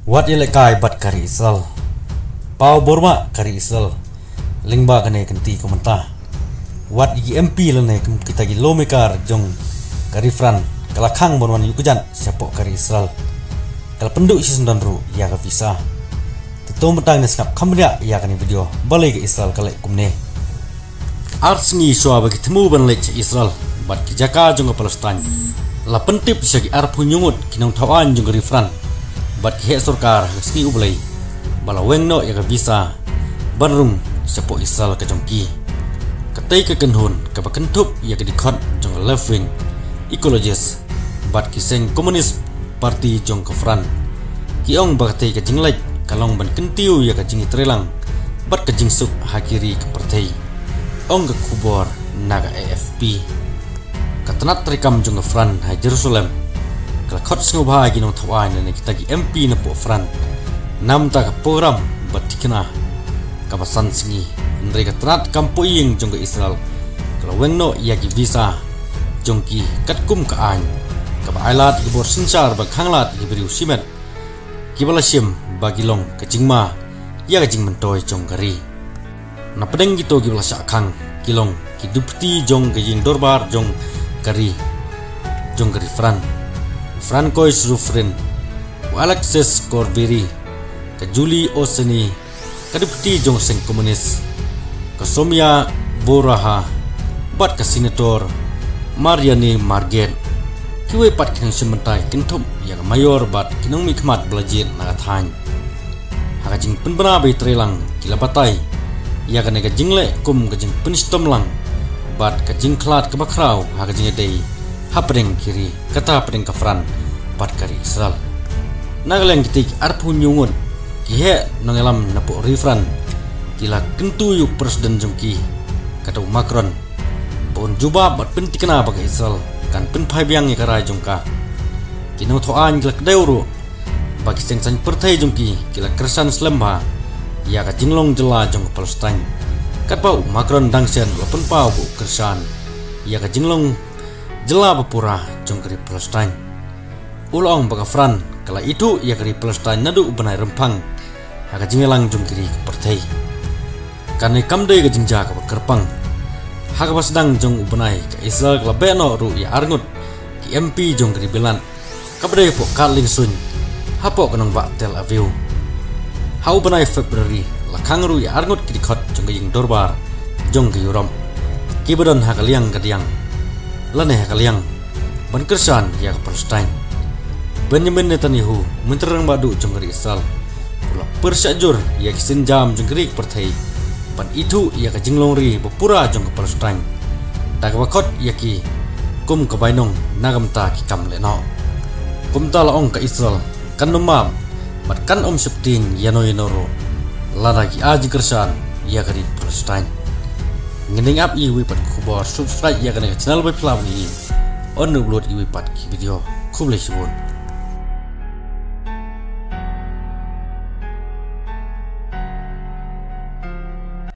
Wat ilekai bat kari Israel. Pau borma kari Israel. Lingba kane kenti komentar. Wat igi MP lene kita gi lomekar jong kari Fran. Kalakang bonwan yukujan siapok kari Israel. Kal penduk si sendanru ya ka visa. Tetu mentang neskap kamria ya kani video balik ke Israel kale kumne. Ars ngi soa bagi temu ban lek Israel bat ki jaka jong Palestin. La pentip sagi ar punyungut kinong tawan jong kari Fran. Bat ki sorkar ski ublay bala wengno ya ka visa barung siapok Israel ke jongki. Katai ke kenhun ke bakentup ya ke dikot jong left wing ecologist bat ki seng komunis parti jong ke Fran. Kiong bakatay ke jinglek kalong ban kentiu ya ke jingi trelang bat ke jingsuk hakiri ke partai. Ong ke kubor naga AFP. Katanat rekam jong ke Fran hai Jerusalem. Kalakot sengubah ginong tawan dan kita gi MP na po Fran. Nam ta ka program bat tikena kabasan singi ndre ka tanat kampoi yang jong ke Israel. Kalau wengno ya gi visa jongki katkum ka an kaba ailat gi bor sinsar ba khanglat gi beriu simet kibala sim bagilong ke jingma ya ka jing mentoy jong kari na pedeng gitu gi bala sakang kilong ki dupti jong ke jing dorbar jong kari Fran Francois Rufrin Alexis Corberi ke Julie Oseni ke dupti jong seng komunis ke Somia Boraha bat ke senator Mariani Marget kiwe pat keng sementai kentum yang mayor bat kinong mikmat belajit nagathan haka jing penbena bay trelang kila batai ya kane ka jingle kum ka jing penistom lang bat ka jing klat ke bakrau haka jing day hapreng kiri kata pedeng ka Fran bat kari Israel nagaleng kitik arpu nyungun kihe nangelam napo rifran kila kentu yuk presiden jongki kata Macron pun juba bat penti kena bagi Israel kan pen pai biang ya karai jongka kinau thoan kila kedeuru bagi seng pertai jongki kila kersan slemba ya ka jinglong jela jong Palestin kat pau Macron dangsen lapen pau bu kersan ya ka jinglong jela bapura jong kari Palestin ulong baka Fran kala itu ya kari Palestin nadu benai rempang haka jingelang jong kiri pertai karena kamdai ka jingja ka kerpang haka pasdang jong ubenai ke Israel kala beno ru ya arngut ki MP jong kiri belan kabdai po kaling sun hapo kanong ba Tel Aviv hau benai Februari lakang ru ya arngut kiri khot jong jing dorbar jong ke Europe kibadon haka liang kadiang lane haka liang ban kersan ya ka Palestin Benjamin Netanyahu menterang badu jong kiri Israel pula persyajur ya kisin jam jong kiri pertai pan itu ia ka jinglong ri bapura jong ke Palestin tak bakot ia ki kum ke bainong nagam ta ki kam leno kum ta laong ka Israel kan nomam bat kan septing yano yanoro lada ki aji kersan ia kari Palestin ngening up iwi pat kubor subscribe ia kana channel by plan ni on upload iwi pat ki video kuble sibun